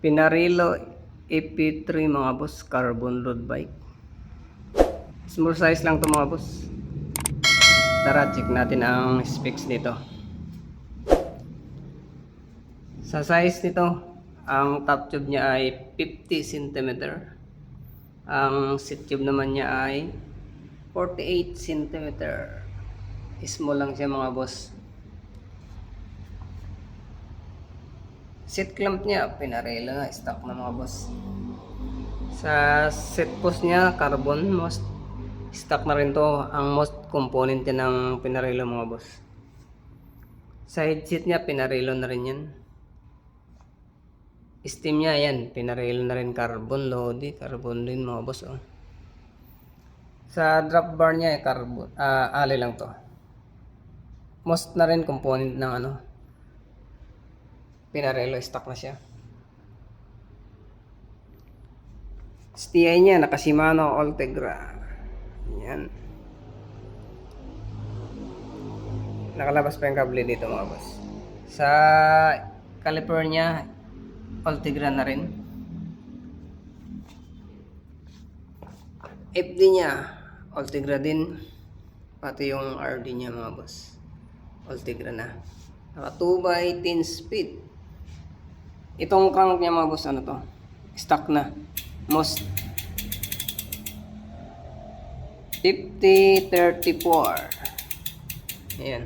Pinarello EP3 mga boss, carbon road bike. Small size lang to mga boss. Tara, check natin ang specs nito. Sa size nito, ang top tube niya ay 50 cm. Ang seat tube naman niya ay 48 cm. Small lang siya mga boss. Seat clamp niya, Pinarello na, stock na mga boss. Sa seat post niya, carbon, most stock na rin to. Ang most component niya ng Pinarello mga boss. Side seat niya, Pinarello na rin yan. Steam niya, yan, Pinarello na rin, carbon, Lodi, carbon din mga boss. Oh. Sa drop bar niya, carbon, alloy lang to. Most na rin component ng Pinarello, stock na siya. STI niya, naka Shimano Ultegra. Yan. Nakalabas pa yung kable dito mga boss. Sa caliper niya, Ultegra na rin. FD niya, Ultegra din. Pati yung RD niya mga boss, Ultegra na. Naka 2x10 speed. Itong crank niya mga boss, stock na. Most 5034. Ayan.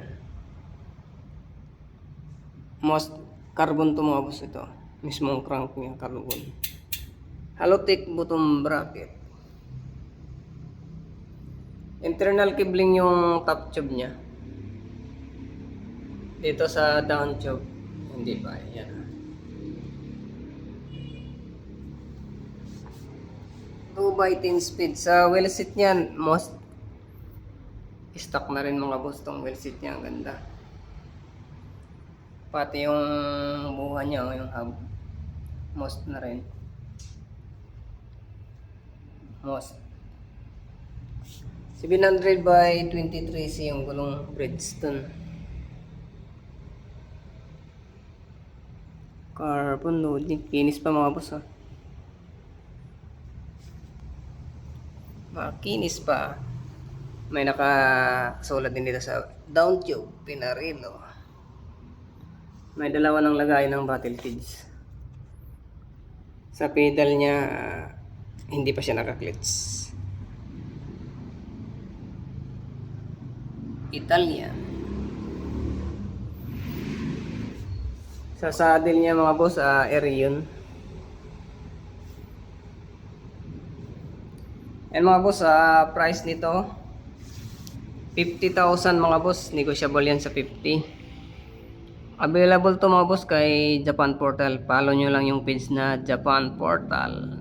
Most carbon to mga boss ito. Mismong crank niya, carbon. Halotech bottom bracket. Internal cabling yung top tube niya. Dito sa down tube, hindi pa. Ayan. 2x10 speed. Sa wheel seat niyan, most stock na rin mga boss tong wheel seat niya. Ang ganda. Pati yung buha niya, yung hub, most na rin. Most 700 by 23C yung gulong Bridgestone. Carbon loading. Kinis pa mga boss. Makinis pa. May nakasulat din dito sa down tube, Pinarello. May dalawa ng lagay ng battle cage. Sa pedal niya, hindi pa siya naka-clutch. Italian. Sa saddle niya mga boss, Arion. And mga boss, price nito 50,000 mga boss. Negotiable yan sa 50. Available to mga boss kay Japan Portal. Follow nyo lang yung page na Japan Portal.